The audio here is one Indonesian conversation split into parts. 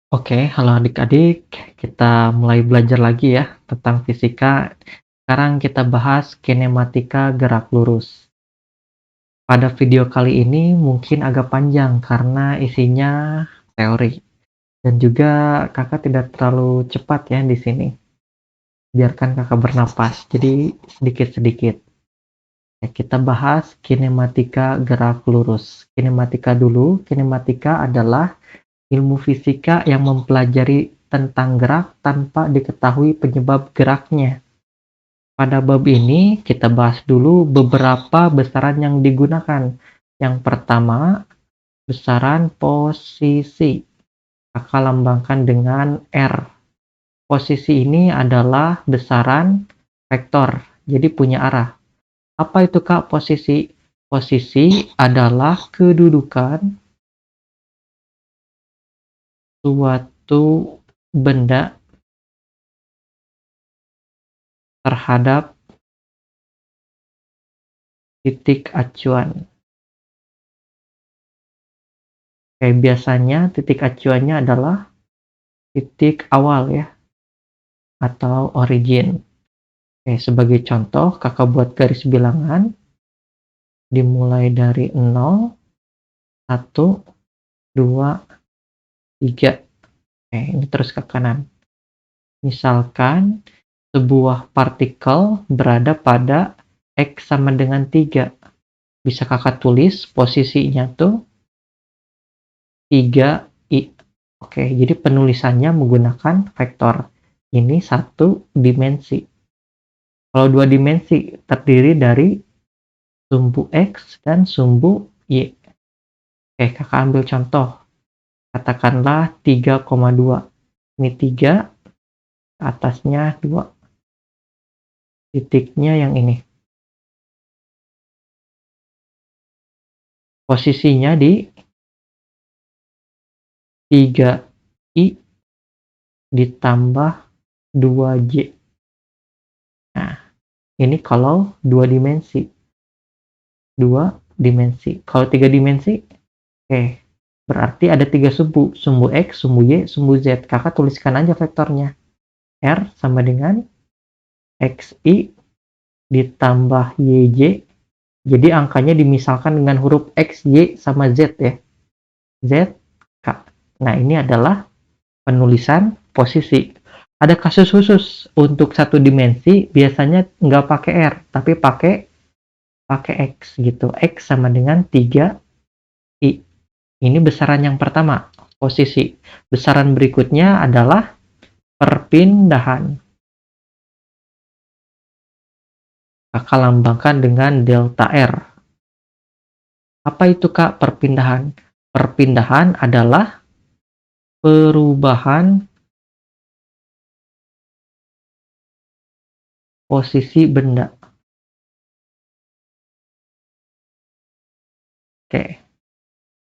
Oke, halo adik-adik. Kita mulai belajar lagi ya tentang fisika. Sekarang kita bahas kinematika gerak lurus. Pada video kali ini mungkin agak panjang karena isinya teori dan juga kakak tidak terlalu cepat ya di sini. Biarkan kakak bernapas. Jadi sedikit-sedikit. Ya, kita bahas kinematika gerak lurus. Kinematika dulu. Kinematika adalah ilmu fisika yang mempelajari tentang gerak tanpa diketahui penyebab geraknya. Pada bab ini, kita bahas dulu beberapa besaran yang digunakan. Yang pertama, besaran posisi. Kakak lambangkan dengan R. Posisi ini adalah besaran vektor, jadi punya arah. Apa itu Kak posisi? Posisi adalah kedudukan suatu benda terhadap titik acuan. Biasanya titik acuannya adalah titik awal ya, atau origin. Sebagai contoh, kakak buat garis bilangan, dimulai dari 0, 1, 2, 3. Ini terus ke kanan. Misalkan, sebuah partikel berada pada X sama dengan 3. Bisa kakak tulis posisinya tuh 3i. Jadi penulisannya menggunakan vektor. Ini satu dimensi. Kalau dua dimensi terdiri dari sumbu X dan sumbu Y. Kakak ambil contoh. Katakanlah 3,2. Ini 3, atasnya 2. Titiknya yang ini. Posisinya di 3i ditambah 2J. Nah, ini kalau dua dimensi. Kalau tiga dimensi, berarti ada 3 sumbu. Sumbu X, sumbu Y, sumbu Z. Kakak tuliskan aja vektornya. R sama dengan XI ditambah YJ. Jadi angkanya dimisalkan dengan huruf X, Y, sama Z ya. Z, K. Nah, ini adalah penulisan posisi. Ada kasus khusus untuk satu dimensi, biasanya nggak pakai R, tapi pakai X gitu. X sama dengan 3I. Ini besaran yang pertama, posisi. Besaran berikutnya adalah perpindahan. Kakak lambangkan dengan delta R. Apa itu Kak perpindahan? Perpindahan adalah perubahan posisi benda.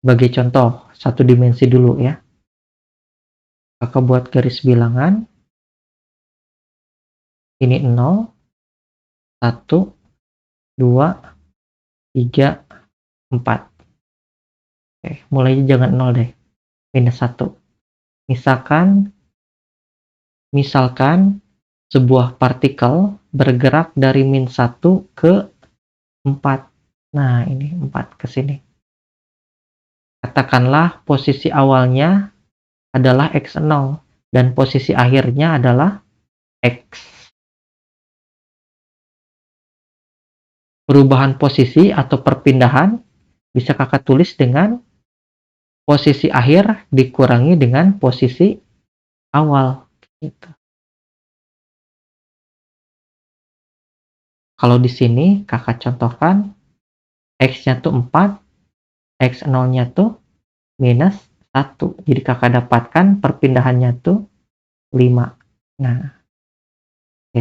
Sebagai contoh, satu dimensi dulu ya. Kakak buat garis bilangan. Ini 0, 1, 2, 3, 4. Mulainya jangan 0 deh. Minus 1. Misalkan sebuah partikel bergerak dari min 1 ke 4. Nah, ini 4 ke sini. Katakanlah posisi awalnya adalah X0 dan posisi akhirnya adalah X. Perubahan posisi atau perpindahan bisa kakak tulis dengan posisi akhir dikurangi dengan posisi awal. Gitu. Kalau di sini kakak contohkan X-nya tuh 4, X0-nya tuh minus 1. Jadi kakak dapatkan perpindahannya tuh 5. Nah,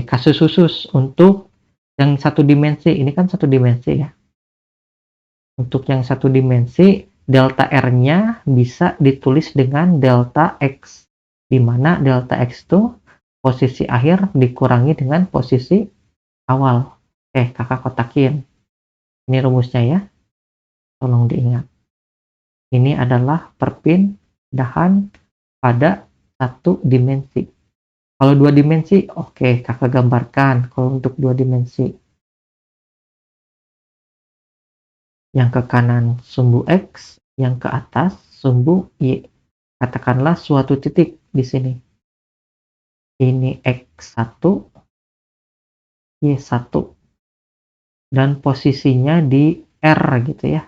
kasus khusus untuk yang satu dimensi. Ini kan satu dimensi ya. Untuk yang satu dimensi, delta R-nya bisa ditulis dengan delta X. Di mana delta X itu posisi akhir dikurangi dengan posisi awal. Kakak kotakin. Ini rumusnya ya. Tolong diingat. Ini adalah perpindahan pada satu dimensi. Kalau dua dimensi, oke, kakak gambarkan. Kalau untuk dua dimensi, yang ke kanan sumbu X, yang ke atas sumbu Y. Katakanlah suatu titik di sini. Ini X1, Y1. Dan posisinya di R gitu ya.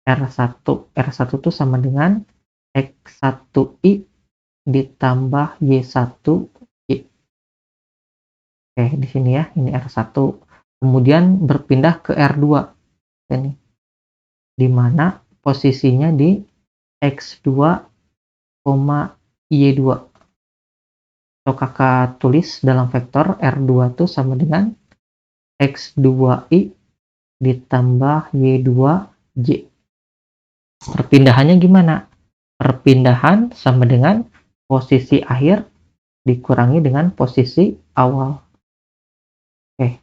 R1. R1 itu sama dengan X1Y ditambah Y1Y. Oke, di sini ya, ini R1. Kemudian berpindah ke R2. Ini, di mana posisinya di X2, Y2. Atau kakak tulis dalam vektor R2 itu sama dengan X2Y ditambah Y2Y. Perpindahannya gimana? Perpindahan sama dengan posisi akhir dikurangi dengan posisi awal. Oke,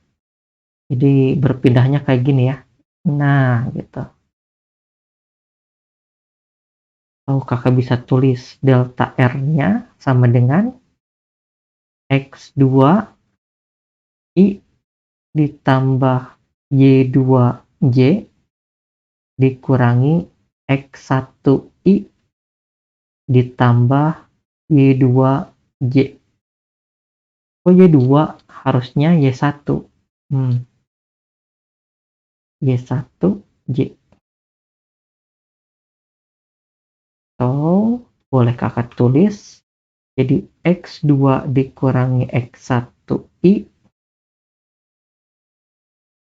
jadi berpindahnya kayak gini ya. Nah, gitu. Atau kakak bisa tulis delta R-nya sama dengan X2Y ditambah Y2Y dikurangi X1Y ditambah Y2Y. Oh, Y2 harusnya Y1. Y1Y. Atau boleh kakak tulis jadi X2 dikurangi X1Y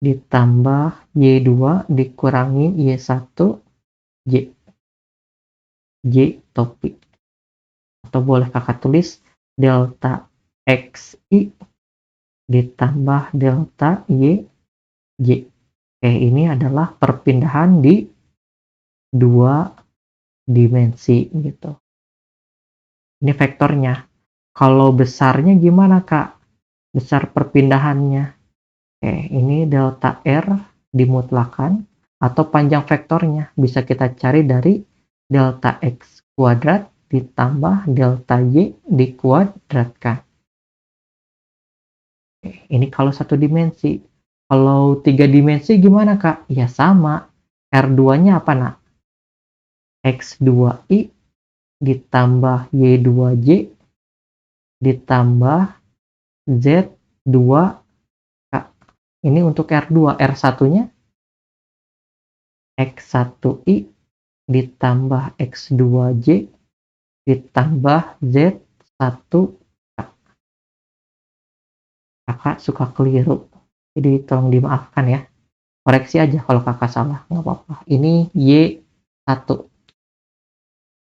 ditambah Y2 dikurangi Y1Y. Y topi. Atau boleh kakak tulis delta XI ditambah delta Y. Oke, ini adalah perpindahan di dua dimensi gitu. Ini vektornya. Kalau besarnya gimana, Kak? Besar perpindahannya. Oke, ini delta R dimutlakan atau panjang vektornya bisa kita cari dari delta X kuadrat ditambah delta Y dikuadratkan. Oke, ini kalau satu dimensi. Kalau tiga dimensi gimana, Kak? Ya sama. R2-nya apa, nak? X2Y ditambah Y2Y ditambah Z2K. Ini untuk R2. R1-nya X1Y ditambah X2Y ditambah Z1K. Kakak suka keliru, jadi tolong dimaafkan ya. Koreksi aja kalau kakak salah, nggak apa-apa. Ini Y1.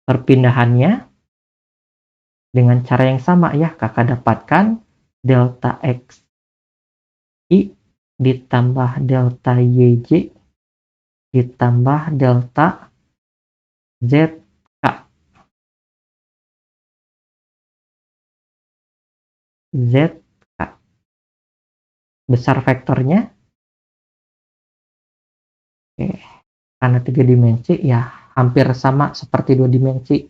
Perpindahannya dengan cara yang sama ya, kakak dapatkan delta X I ditambah delta YJ ditambah delta ZK. ZK. Besar vektornya, oke, karena tiga dimensi ya hampir sama seperti dua dimensi.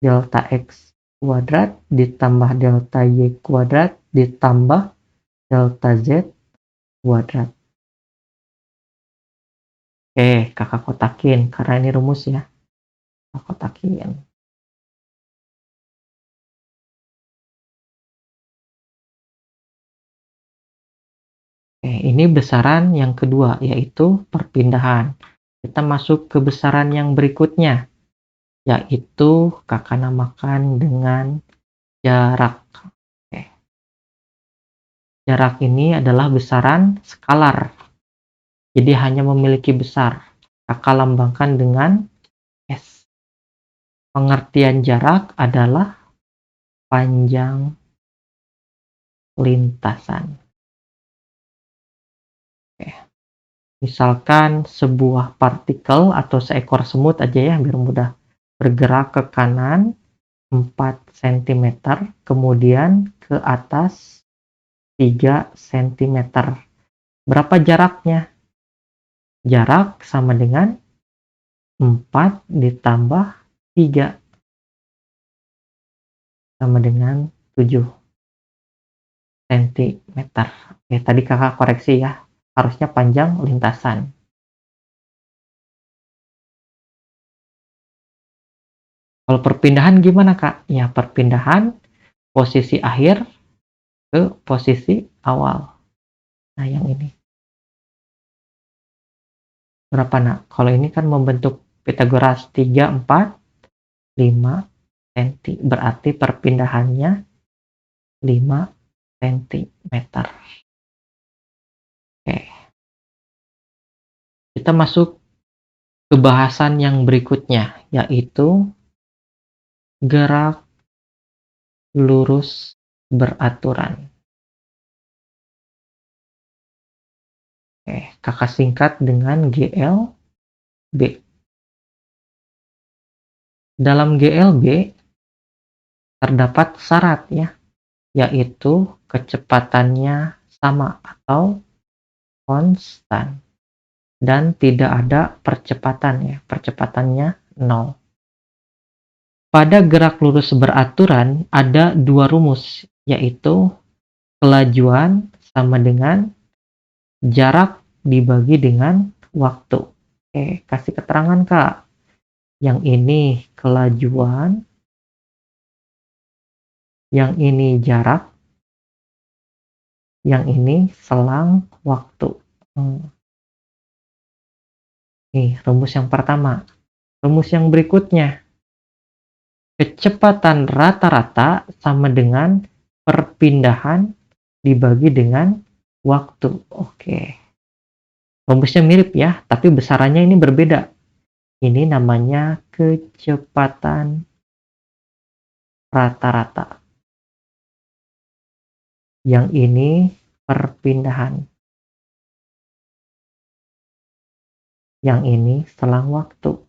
Delta X kuadrat ditambah delta Y kuadrat ditambah delta Z kuadrat. Oke, kakak kotakin karena ini rumus ya. Kakak kotakin. Oke, ini besaran yang kedua yaitu perpindahan. Kita masuk ke besaran yang berikutnya, yaitu kakak namakan dengan jarak. Oke. Jarak ini adalah besaran skalar. Jadi hanya memiliki besar. Kakak lambangkan dengan S. Pengertian jarak adalah panjang lintasan. Oke. Misalkan sebuah partikel atau seekor semut aja ya biar mudah, bergerak ke kanan 4 cm, kemudian ke atas 3 cm. Berapa jaraknya? Jarak sama dengan 4 ditambah 3. sama dengan 7 sentimeter. Oke, tadi Kakak koreksi ya, harusnya panjang lintasan. Kalau perpindahan gimana, Kak? Ya, perpindahan posisi akhir ke posisi awal. Nah, yang ini. Berapa, Nak? Kalau ini kan membentuk Pitagoras 3, 4, 5 senti. Berarti perpindahannya 5 sentimeter. Oke, kita masuk ke bahasan yang berikutnya, yaitu gerak lurus beraturan. Oke, Kakak singkat dengan GLB. Dalam GLB terdapat syarat ya, yaitu kecepatannya sama atau konstan dan tidak ada percepatan ya, percepatannya 0. Pada gerak lurus beraturan ada dua rumus, yaitu kelajuan sama dengan jarak dibagi dengan waktu. Oke, kasih keterangan Kak. Yang ini kelajuan, yang ini jarak, yang ini selang waktu. Nih, rumus yang pertama. Rumus yang berikutnya. Kecepatan rata-rata sama dengan perpindahan dibagi dengan waktu. Oke. Rumusnya mirip ya, tapi besarannya ini berbeda. Ini namanya kecepatan rata-rata. Yang ini perpindahan. Yang ini selang waktu.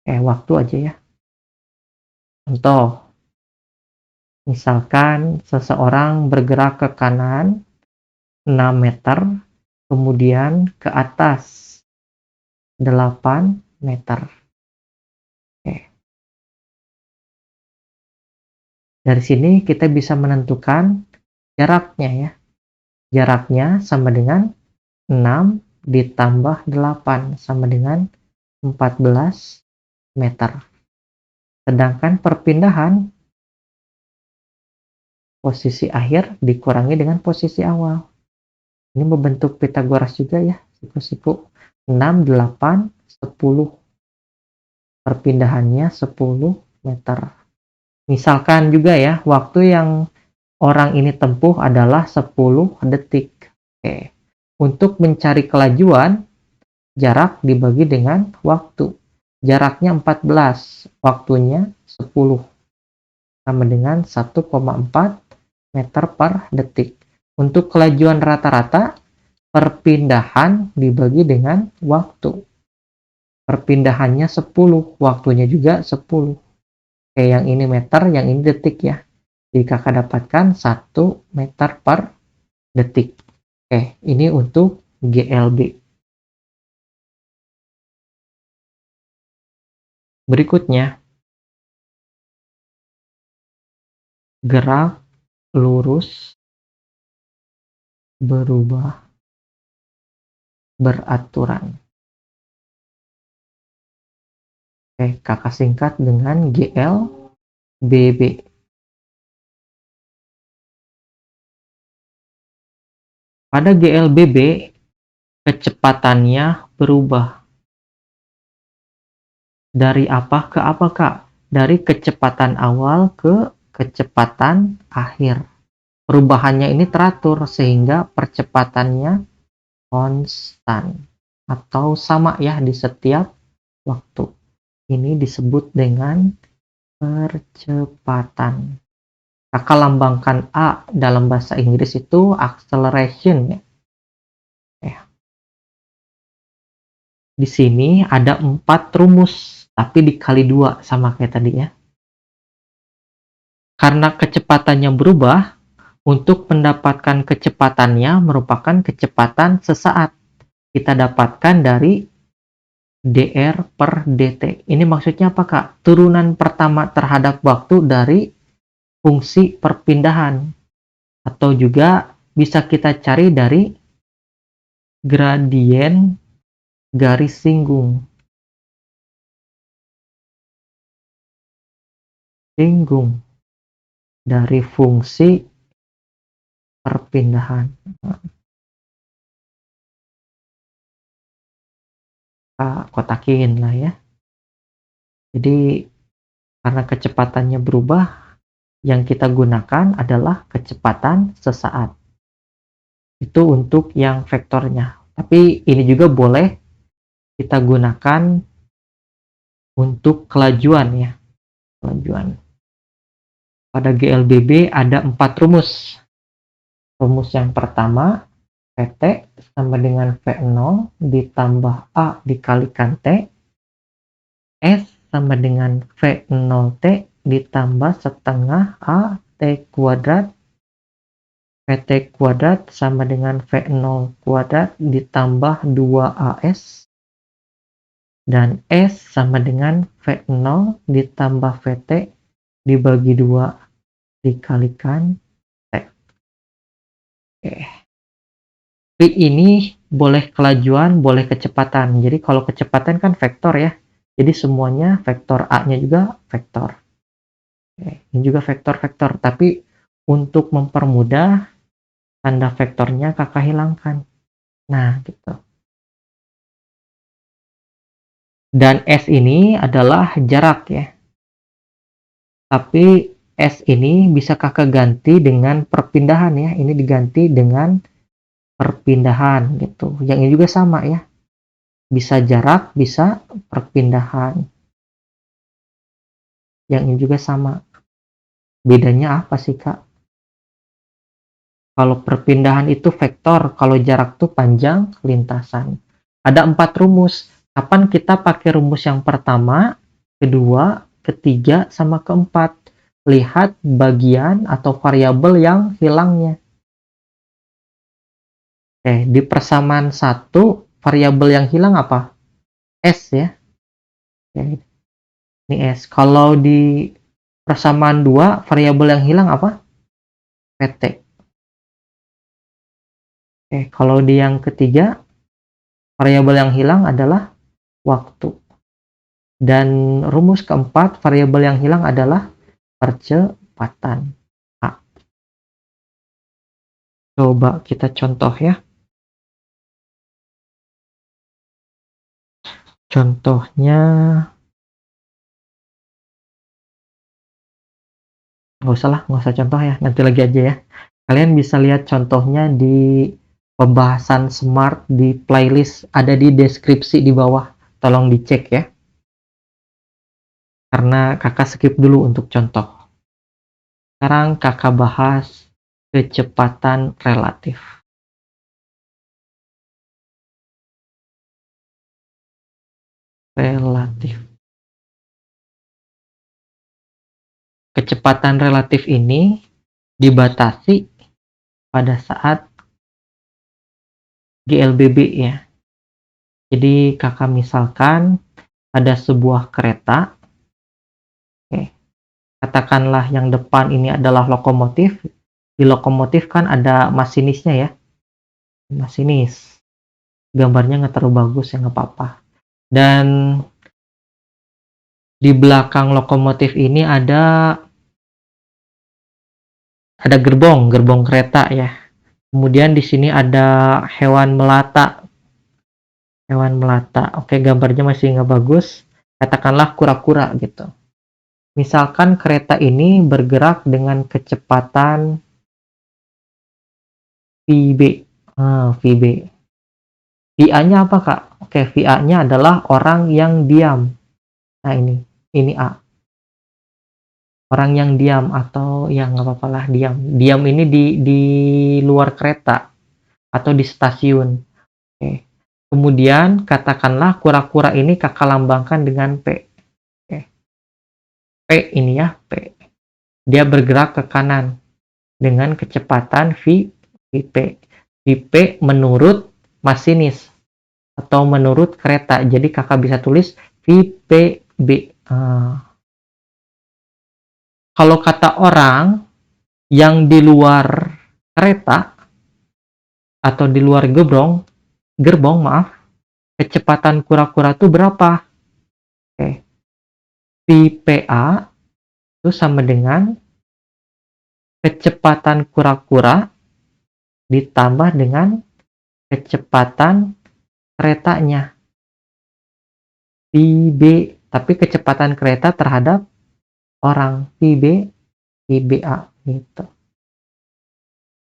Waktu aja ya. Contoh, misalkan seseorang bergerak ke kanan 6 meter, kemudian ke atas 8 meter. Oke. Dari sini kita bisa menentukan jaraknya ya. Jaraknya sama dengan 6 ditambah 8 sama dengan 14 meter. Sedangkan perpindahan posisi akhir dikurangi dengan posisi awal. Ini membentuk Pitagoras juga ya, siku-siku. 6, 8, 10. Perpindahannya 10 meter. Misalkan juga ya, waktu yang orang ini tempuh adalah 10 detik. Oke. Untuk mencari kelajuan, jarak dibagi dengan waktu. Jaraknya 14, waktunya 10. Sama dengan 1,4 meter per detik. Untuk kelajuan rata-rata, perpindahan dibagi dengan waktu. Perpindahannya 10, waktunya juga 10. Oke, yang ini meter, yang ini detik ya. Jadi Kakak dapatkan 1 meter per detik. Oke, ini untuk GLB. Berikutnya, gerak lurus berubah beraturan. Oke, Kakak singkat dengan GLBB. Pada GLBB, kecepatannya berubah. Dari apa ke apa, Kak? Dari kecepatan awal ke kecepatan akhir. Perubahannya ini teratur sehingga percepatannya konstan atau sama ya di setiap waktu. Ini disebut dengan percepatan. Kakak lambangkan A dalam bahasa Inggris itu acceleration ya. Di sini ada 4 rumus, tapi dikali 2 sama kayak tadi ya. Karena kecepatannya berubah, untuk mendapatkan kecepatannya merupakan kecepatan sesaat. Kita dapatkan dari dr per dt. Ini maksudnya apa, Kak? Turunan pertama terhadap waktu dari fungsi perpindahan, atau juga bisa kita cari dari gradien garis singgung. Dari fungsi perpindahan. Kita kotakin lah ya. Jadi karena kecepatannya berubah, yang kita gunakan adalah kecepatan sesaat. Itu untuk yang vektornya. Tapi ini juga boleh kita gunakan untuk kelajuan ya. Kelajuan. Pada GLBB ada 4 rumus. Rumus yang pertama, Vt sama dengan V0 ditambah A dikalikan T. S sama dengan V0T ditambah setengah A T kuadrat. Vt kuadrat sama dengan V0 kuadrat ditambah 2AS. Dan S sama dengan V0 ditambah Vt dibagi 2 dikalikan T. Oke. V ini boleh kelajuan, boleh kecepatan. Jadi kalau kecepatan kan vektor ya. Jadi semuanya vektor, A-nya juga vektor. Oke. Ini juga vektor-vektor. Tapi untuk mempermudah, tanda vektornya kakak hilangkan. Nah, gitu. Dan S ini adalah jarak ya. Tapi S ini bisa kakak ganti dengan perpindahan ya. Ini diganti dengan perpindahan gitu. Yang ini juga sama ya. Bisa jarak, bisa perpindahan. Yang ini juga sama. Bedanya apa sih, Kak? Kalau perpindahan itu vektor, kalau jarak tuh panjang lintasan. Ada 4 rumus. Kapan kita pakai rumus yang pertama, kedua, ketiga, sama keempat? Lihat bagian atau variabel yang hilangnya. Oke, di persamaan 1, variabel yang hilang apa? S ya. Oke, ini S. Kalau di persamaan 2, variabel yang hilang apa? Pt. Oke, kalau di yang ketiga, variabel yang hilang adalah waktu. Dan rumus keempat, variabel yang hilang adalah percepatan. A. Coba kita contoh ya. Contohnya, nggak usah contoh ya, nanti lagi aja ya. Kalian bisa lihat contohnya di pembahasan Smart di playlist, ada di deskripsi di bawah. Tolong dicek ya. Karena kakak skip dulu untuk contoh. Sekarang kakak bahas kecepatan relatif. Kecepatan relatif ini dibatasi pada saat GLBB ya. Jadi kakak misalkan ada sebuah kereta, katakanlah yang depan ini adalah lokomotif. Di lokomotif kan ada masinisnya ya, masinis. Gambarnya nggak terlalu bagus ya, nggak apa-apa. Dan di belakang lokomotif ini ada gerbong kereta ya. Kemudian di sini ada hewan melata. Oke, gambarnya masih nggak bagus. Katakanlah kura-kura gitu. Misalkan kereta ini bergerak dengan kecepatan VB. VB. VA-nya apa, Kak? Oke, VA-nya adalah orang yang diam. Nah, ini A. Orang yang diam atau yang nggak apa-apa lah, diam. Diam ini di luar kereta atau di stasiun. Oke. Kemudian katakanlah kura-kura ini kakak lambangkan dengan P. Oke. P ini ya, P. Dia bergerak ke kanan dengan kecepatan VP. VP menurut masinis atau menurut kereta. Jadi kakak bisa tulis VPB. Kalau kata orang yang di luar kereta atau di luar gerbong maaf, kecepatan kura-kura itu berapa? Oke, VPA itu sama dengan kecepatan kura-kura ditambah dengan kecepatan keretanya. VB, tapi kecepatan kereta terhadap orang, VBA gitu.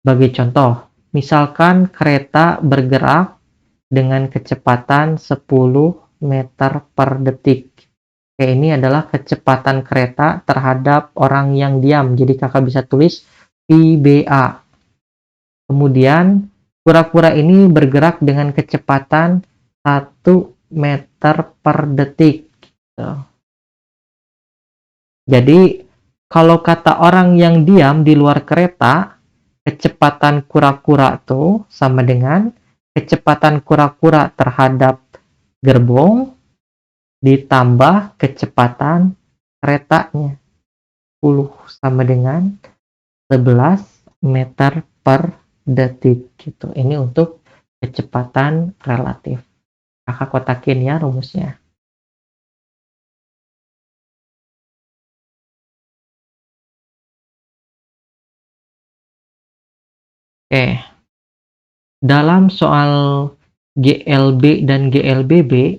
Sebagai contoh, misalkan kereta bergerak dengan kecepatan 10 meter per detik. Oke, ini adalah kecepatan kereta terhadap orang yang diam. Jadi kakak bisa tulis VBA. Kemudian kura-kura ini bergerak dengan kecepatan 1 meter per detik. Jadi kalau kata orang yang diam di luar kereta, kecepatan kura-kura itu sama dengan kecepatan kura-kura terhadap gerbong ditambah kecepatan keretanya. 10 sama dengan 11 meter per detik gitu. Ini untuk kecepatan relatif. Kakak kotakin ya rumusnya. Oke. Dalam soal GLB dan GLBB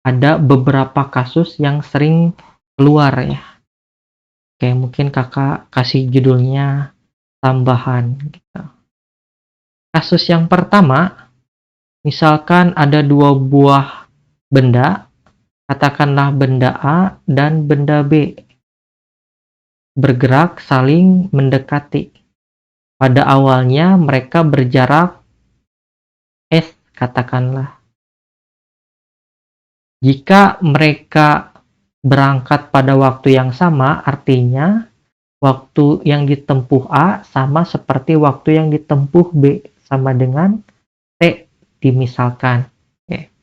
ada beberapa kasus yang sering keluar ya. Oke, mungkin kakak kasih judulnya tambahan gitu. Kasus yang pertama, misalkan ada dua buah benda, katakanlah benda A dan benda B, bergerak saling mendekati. Pada awalnya mereka berjarak S, katakanlah. Jika mereka berangkat pada waktu yang sama, artinya waktu yang ditempuh A sama seperti waktu yang ditempuh B, sama dengan T dimisalkan. Oke.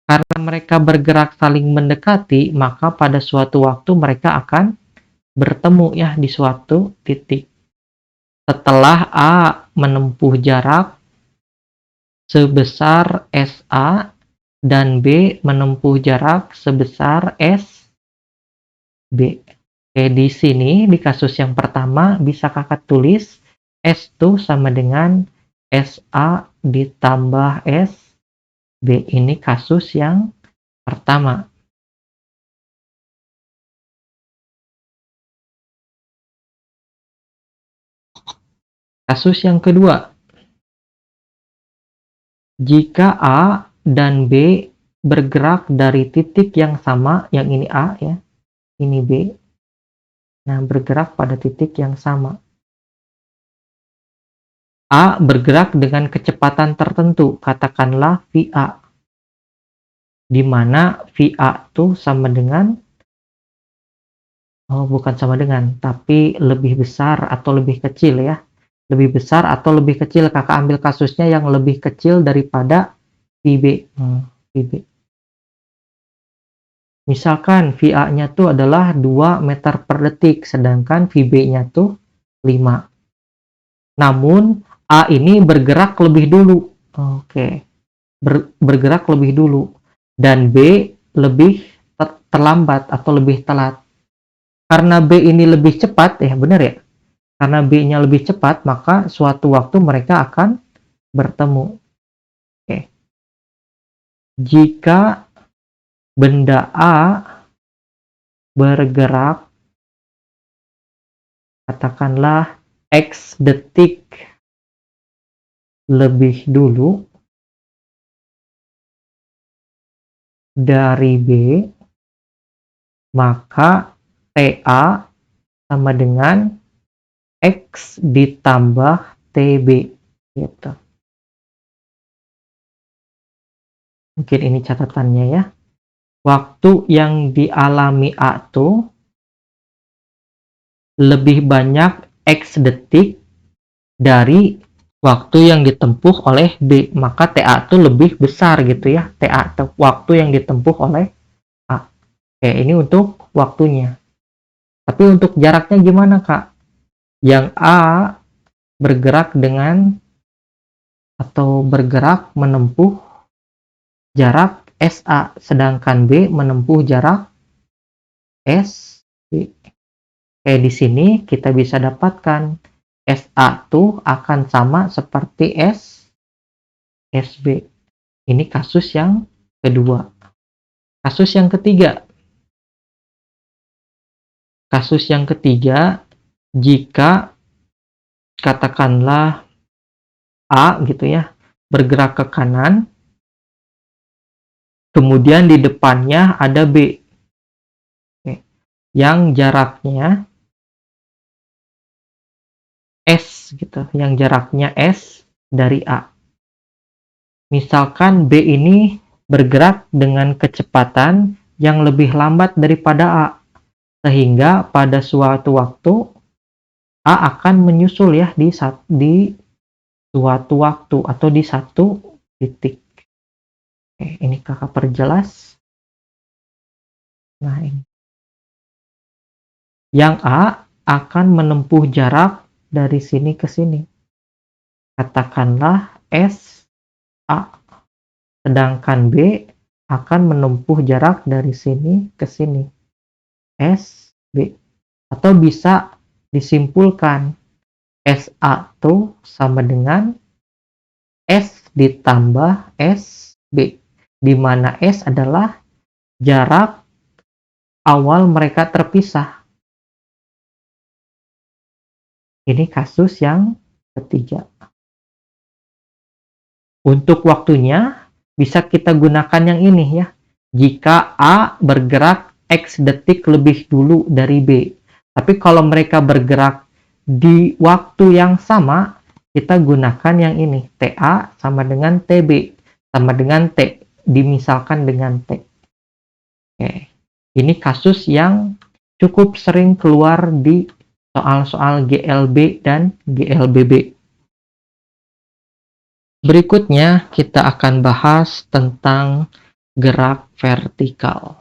Karena mereka bergerak saling mendekati, maka pada suatu waktu mereka akan bertemu ya di suatu titik. Setelah A menempuh jarak sebesar SA dan B menempuh jarak sebesar SB. Oke, di sini di kasus yang pertama bisa kakak tulis S2 sama dengan SA ditambah SB. Ini kasus yang pertama. Kasus yang kedua. Jika A dan B bergerak dari titik yang sama, yang ini A ya, ini B. Nah, bergerak pada titik yang sama. A bergerak dengan kecepatan tertentu, katakanlah VA. Di mana VA itu sama dengan, bukan sama dengan, tapi lebih besar atau lebih kecil ya. Lebih besar atau lebih kecil, kakak ambil kasusnya yang lebih kecil daripada VB. VB. Misalkan VA-nya tuh adalah 2 meter per detik, sedangkan VB-nya tuh 5. Namun A ini bergerak lebih dulu. Oke. Bergerak lebih dulu. Dan B lebih terlambat atau lebih telat. Karena B ini lebih cepat, ya benar ya? Karena B-nya lebih cepat, maka suatu waktu mereka akan bertemu. Oke. Jika benda A bergerak, katakanlah X detik lebih dulu dari B, maka TA sama dengan X ditambah TB gitu. Mungkin ini catatannya ya. Waktu yang dialami A tuh lebih banyak X detik dari waktu yang ditempuh oleh B, maka TA itu lebih besar gitu ya. TA waktu yang ditempuh oleh A. Oke, ini untuk waktunya. Tapi untuk jaraknya gimana, Kak? Yang A bergerak dengan atau bergerak menempuh jarak SA, sedangkan B menempuh jarak SB. Di sini kita bisa dapatkan SA tuh akan sama seperti SB. Ini kasus yang kedua. Kasus yang ketiga. Kasus yang ketiga, jika katakanlah A gitu ya, bergerak ke kanan, kemudian di depannya ada B, yang jaraknya S gitu, yang jaraknya S dari A. Misalkan B ini bergerak dengan kecepatan yang lebih lambat daripada A, sehingga pada suatu waktu A akan menyusul ya di suatu waktu atau di satu titik. Ini kakak perjelas. Nah, ini. Yang A akan menempuh jarak dari sini ke sini. Katakanlah S A. Sedangkan B akan menempuh jarak dari sini ke sini. S B. Atau bisa disimpulkan SA itu sama dengan S ditambah SB, di mana S adalah jarak awal mereka terpisah. Ini kasus yang ketiga. Untuk waktunya bisa kita gunakan yang ini ya. Jika A bergerak X detik lebih dulu dari B. Tapi kalau mereka bergerak di waktu yang sama, kita gunakan yang ini. TA sama dengan TB, sama dengan T, dimisalkan dengan T. Oke. Ini kasus yang cukup sering keluar di soal-soal GLB dan GLBB. Berikutnya kita akan bahas tentang gerak vertikal.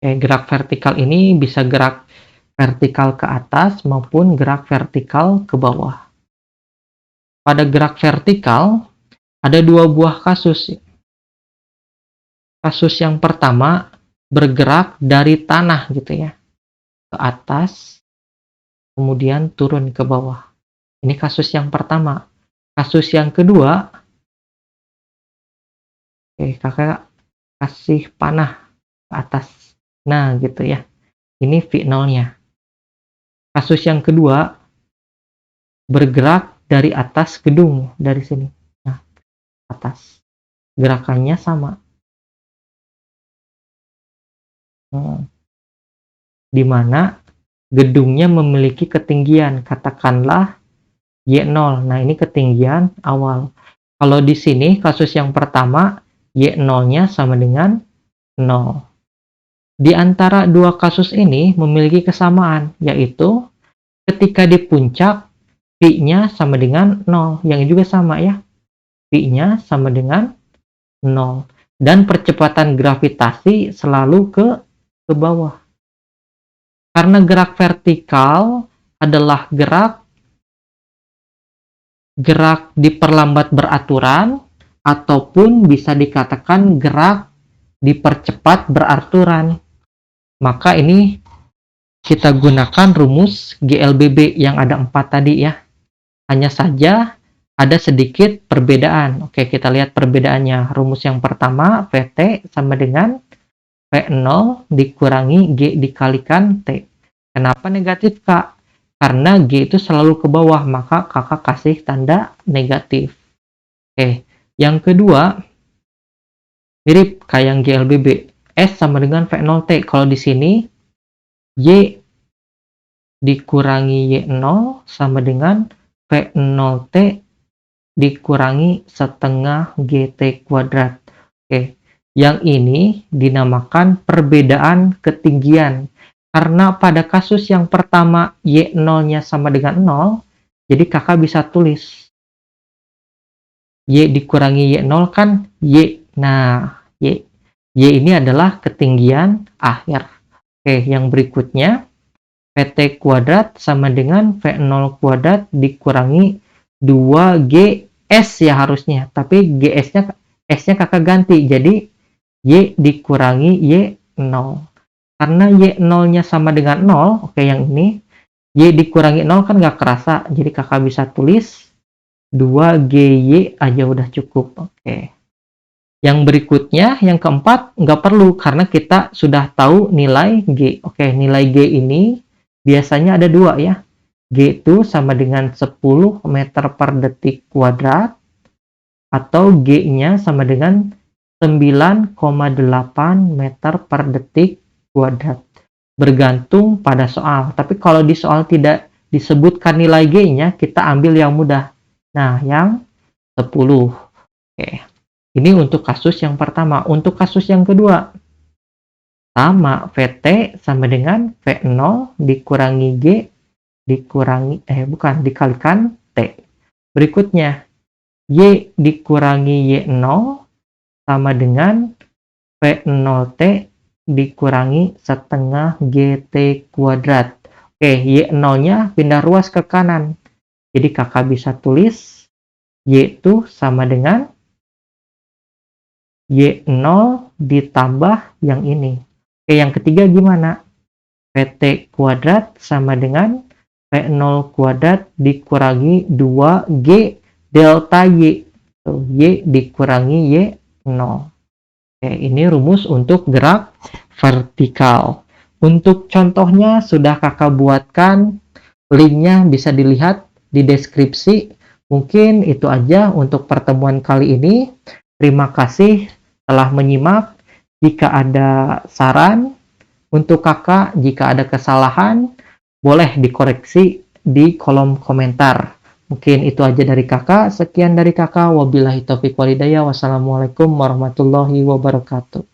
Gerak vertikal ini bisa gerak vertikal ke atas maupun gerak vertikal ke bawah. Pada gerak vertikal ada dua buah kasus. Kasus yang pertama bergerak dari tanah gitu ya, ke atas, kemudian turun ke bawah. Ini kasus yang pertama. Kasus yang kedua, kakak kasih panah ke atas. Nah, gitu ya. Ini V0-nya. Kasus yang kedua, bergerak dari atas gedung, dari sini. Nah, atas. Gerakannya sama. Di mana gedungnya memiliki ketinggian, katakanlah Y0. Nah, ini ketinggian awal. Kalau di sini, kasus yang pertama, Y0-nya sama dengan 0. Di antara dua kasus ini memiliki kesamaan, yaitu ketika di puncak, Pi-nya sama dengan 0. Yang juga sama ya. Pi-nya sama dengan 0. Dan percepatan gravitasi selalu ke bawah. Karena gerak vertikal adalah gerak diperlambat beraturan, ataupun bisa dikatakan gerak dipercepat beraturan. Maka ini kita gunakan rumus GLBB yang ada 4 tadi ya. Hanya saja ada sedikit perbedaan. Oke, kita lihat perbedaannya. Rumus yang pertama, VT sama dengan V0 dikurangi G dikalikan T. Kenapa negatif, Kak? Karena G itu selalu ke bawah, maka kakak kasih tanda negatif. Oke, yang kedua, mirip kayak yang GLBB. S sama dengan V0T. Kalau di sini, Y dikurangi Y0 sama dengan V0T dikurangi setengah GT kuadrat. Oke, yang ini dinamakan perbedaan ketinggian. Karena pada kasus yang pertama Y0-nya sama dengan 0, jadi kakak bisa tulis Y dikurangi Y0 kan Y. Nah, Y. Y ini adalah ketinggian akhir. Oke, yang berikutnya, VT kuadrat sama dengan V0 kuadrat dikurangi 2GS ya harusnya. Tapi GS-nya S-nya kakak ganti. Jadi, Y dikurangi Y0. Karena Y0-nya sama dengan 0, oke yang ini, Y dikurangi 0 kan nggak kerasa. Jadi kakak bisa tulis 2GY aja udah cukup. Oke. Yang berikutnya, yang keempat, nggak perlu karena kita sudah tahu nilai G. Oke, nilai G ini biasanya ada dua ya. G itu sama dengan 10 meter per detik kuadrat atau G-nya sama dengan 9,8 meter per detik kuadrat. Bergantung pada soal. Tapi kalau di soal tidak disebutkan nilai G-nya, kita ambil yang mudah. Nah, yang 10. Oke. Ini untuk kasus yang pertama. Untuk kasus yang kedua, sama VT sama dengan V0 dikurangi G dikalikan T. Berikutnya, Y dikurangi Y0 sama dengan V0T dikurangi setengah GT kuadrat. Oke, Y0-nya pindah ruas ke kanan. Jadi kakak bisa tulis Y itu sama dengan Y0 ditambah yang ini. Oke, yang ketiga gimana? VT kuadrat sama dengan V0 kuadrat dikurangi 2G delta Y. Y dikurangi Y0. Oke, ini rumus untuk gerak vertikal. Untuk contohnya sudah kakak buatkan, linknya bisa dilihat di deskripsi. Mungkin itu aja untuk pertemuan kali ini. Terima kasih telah menyimak. Jika ada saran untuk kakak, jika ada kesalahan, boleh dikoreksi di kolom komentar. Mungkin itu aja dari kakak. Sekian dari kakak. Wabillahi taufiq walhidayah. Wassalamualaikum warahmatullahi wabarakatuh.